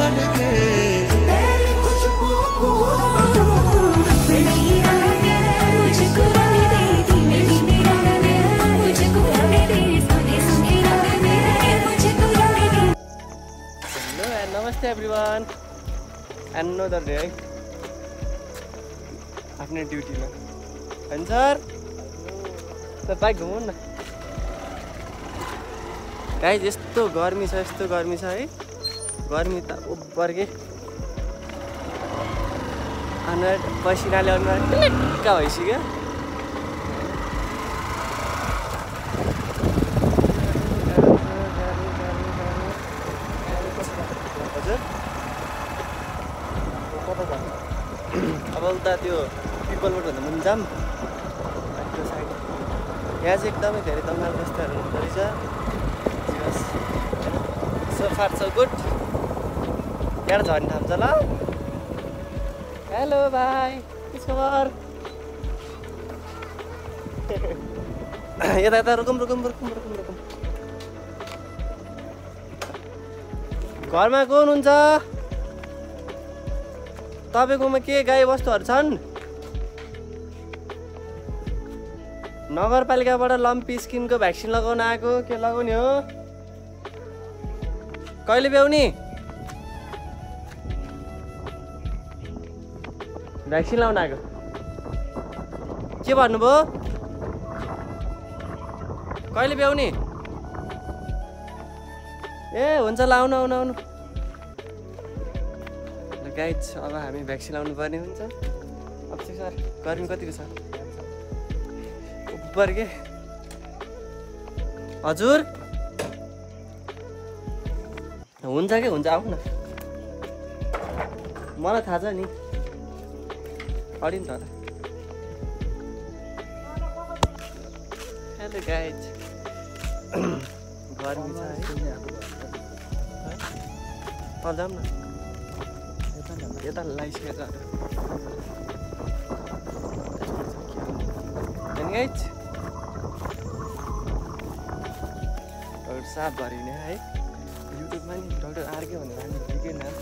बन के Namaste everyone. Another day. आफ्नै ड्युटीमा होइन सर त बाइक घुमाउनु न गाइस यस्तो गर्मी छ है गर्मी त उब्बर के अनुहार पसिनाले अनुहार टिक्का भइसक्यो अब उता त्यो पिपलबाट भन्दा मुनि जाम त्यो साइड यहाँ चाहिँ एकदमै धेरै दङ्गाल जस्ताहरू हुँदो रहेछ सो फार सो गुड यहाँ झर्ने ठाउँ छ ल हेलो भाइ के खबर यता यता रुकुम घरमा को हुनुहुन्छ तपाईकोमा के गाई वस्तुहरू छन् नगरपालिकाबाट लम्पी स्किनको भ्याक्सिन लगाउन आएको के लगाउने हो कहिले भ्याउने भ्याक्सिन लगाउन आएको के भन्नुभयो कहिले भ्याउने ए हुन्छ ल आउनु गाइज अब हामी भ्याक्सिन लाउनु पर्ने हुन्छ अब चाहिँ सर गर्मी कतिको छ उब्बर के हजुर हुन्छ आउनु न मलाई थाहा छ नि अडि नि त हेलो गाइज गर्मी छ है तल जाऊँ न यता लाइसकेको छ गाइज डाक्टर साहब भरिने है युट्युबमा नि डाक्टर आरके भनेर हामी ठिकै नाम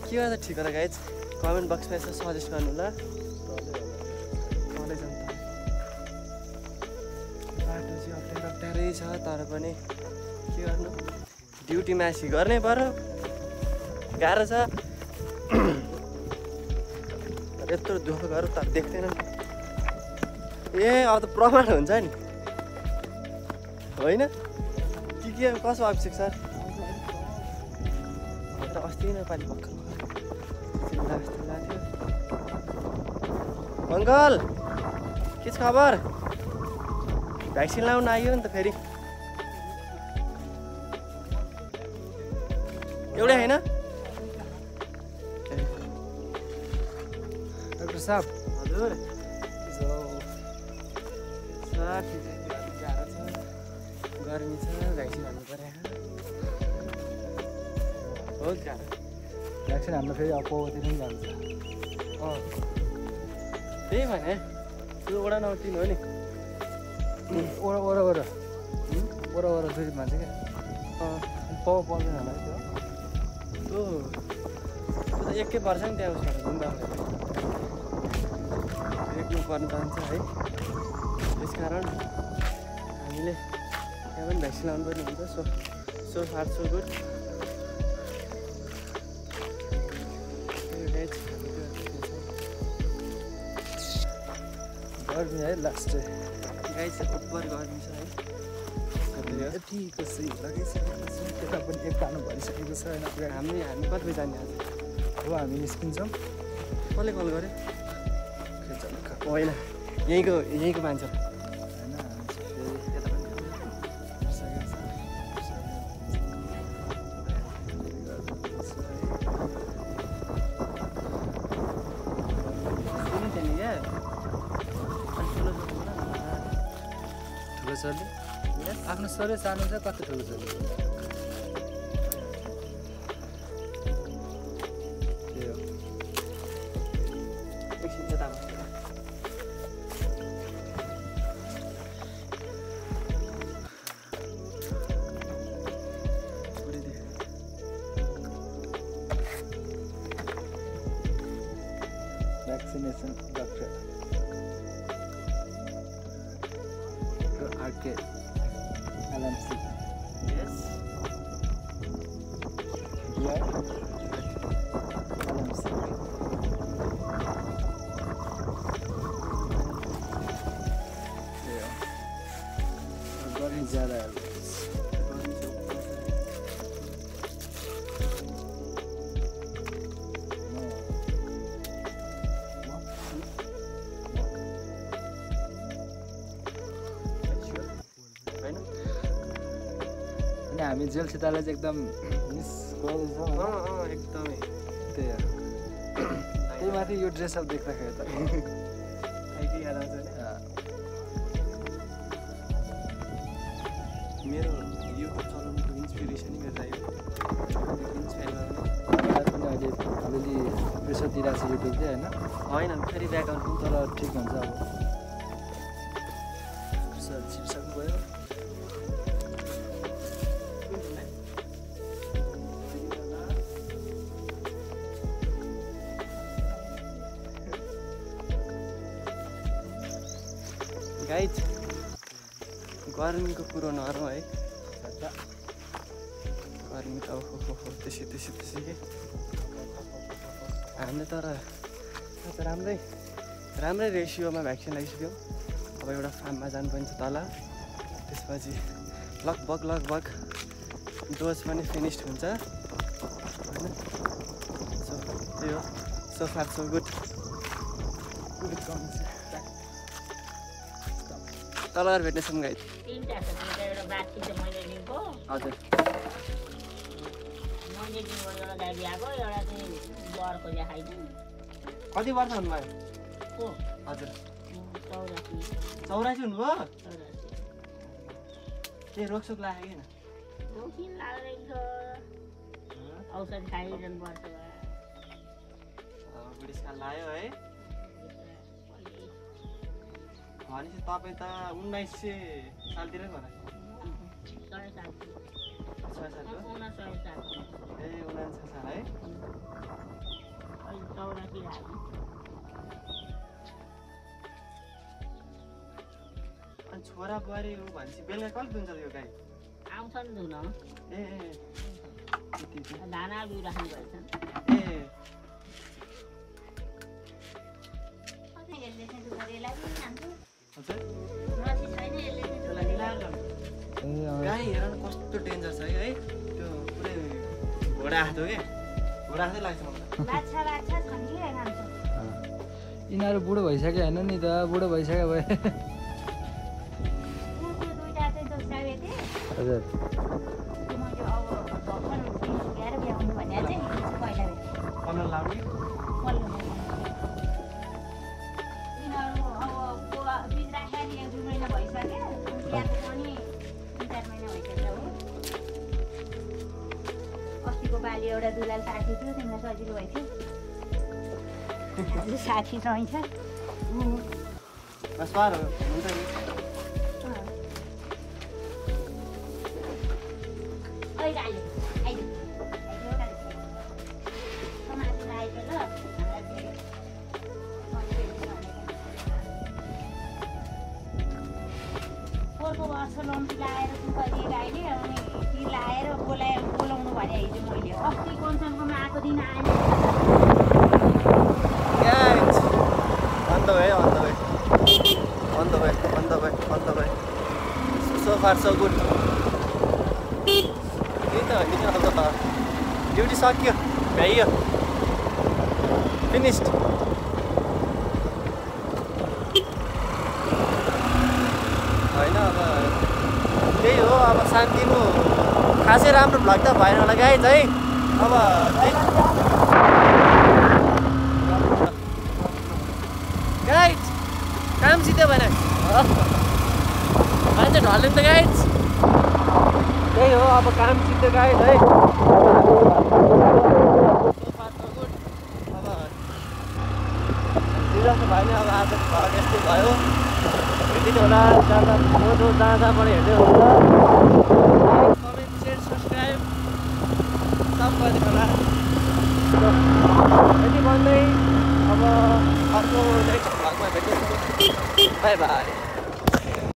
के गर्दा ठिक होला गाइज कमेन्ट बक्समा यसो सजेस्ट गर्नु ल कलेज अन्त बाटो चाहिँ अप्ठ्यारै छ तर पनि के गर्नु ड्युटी मासी गर्नै पर्यो गाह्रो छ यत्रो दुःख गर त देख्दैन ए अब त प्रमाण हुन्छ नि होइन के कसो अभिषेक सर अस्ति नै पालि भर्खर अङ्कल के छ खबर भ्याक्सिन लाउन आइयो नि त फेरि एउटै होइन डाक्टर साहब हजुर गर्मी छ भ्याक्सिन हाल्नु पर्यो बहुत गाह्रो भ्याक्सिन हाल्नु फेरि अपतिर पनि जान्छ त्यही भने त्यो वडा नम्बर 3 हो नि वडा फेरि मान्छ क्या पर्दैन होला त्यो एकै वर्ष नि त्यहाँ उसबाट घुम्दाले एक्नु पर्नु जान्छ है त्यस कारण हामीले त्यहाँ पनि भ्याक्सिन लाउनु पर्ने हुन्छ सो फार सो गुड गर्मी है लास्ट गाई चाहिँ उपर गर्मी छ है यतिको सही लगाइसकेको छ त्यता पनि एक पानो भरिसकेको छ होइन हामी कति बजी जाने आज अब हामी निस्किन्छौँ कसले कल गर्यो होइन यहीँको मान्छे ठुलो सरले आफ्नो सरै सानो छ कति ठुलो सरले भ्याक्सिनेसन डाक्टर आरके एलएमसी यस एलएमसी गर्मी ज्यादा हामी जेलसितलाई चाहिँ एकदम मिस गर्दैछौँ एकदमै त्यही माथि यो ड्रेसअप देख्दाखेरि त याद आउँछ नि मेरो युट्युब चलाउनुको इन्सपिरेसन मेरो लागि पनि अहिले अलिअलि प्रेसर दिइरहेको छ युट्युब चाहिँ होइन फेरि ब्याकग्राउन्ड पनि तर ठिक हुन्छ अब छिर्सक्नु भयो गाइज गर्मीको कुरो नरौँ है गर्मी त ओहो त्यसै के हामीले तर राम्रै रेसियोमा भ्याक्सिन लगाइसक्यौँ अब एउटा फार्ममा जानुपर्ने छ तल त्यसपछि लगभग डोज पनि फिनिस्ड हुन्छ होइन सो त्यही हो सो फार सो गुड तल गएर भेट्नेछौँ गाइड हजुर कति वर्ष हुनुभयो हजुर 84 हुनुभयो के रोकसोक लाग्यो किन औषध खाइरहनु पर्छ बुढेसकाल लाग्यो है भनेपछि तपाईँ त 1900 सालतिरै भयो ए 19 साल है अनि छोरा बुहारी हो भनेपछि बेलुका कहिले दुन्छ यो गाई आउँछ नि धुन ए धाना बिउ राख्नु भएछ गाई हेर न कस्तो डेन्जर छ है त्यो पुरै घोडा हात हो क्या घोडा हातै लाग्छ मलाई यिनीहरू बुढो भइसक्यो होइन नि त बुढो भइसक्यो भए हजुर कलर लाउने अस्तिको पालि एउटा दुलाल साथी थियो तिमीलाई सजिलो भइथ्यो साथी चाहिन्छ सर हुन्छ नि पोहोरको वर्ष लम्पी लगाएर सुपारी गाईले अनि ती लगाएर बोलाउनु भने हिजो मैले अस्ति कञ्चनकोमा आएको दिन आएन on the way so far so good duty सक्यो भ्याइयो finished होइन अब त्यही हो अब शान्तिनु खासै राम्रो भ्लग त भएन होला गाइज है अब गाइज काम सिधै भएन मान्छे ढल्ने त गाइज त्यही हो अब काम सिधै गाइज है जस्तो भयो नि अब आज भ्लग यस्तै भयो हेर्दिनु होला जाँदा जो जाँदा पनि हेर्दै हुन्छ कमेन्ट सेयर सब्सक्राइब सब गरिदिनु होला यति भन्दै अब बाई बाई।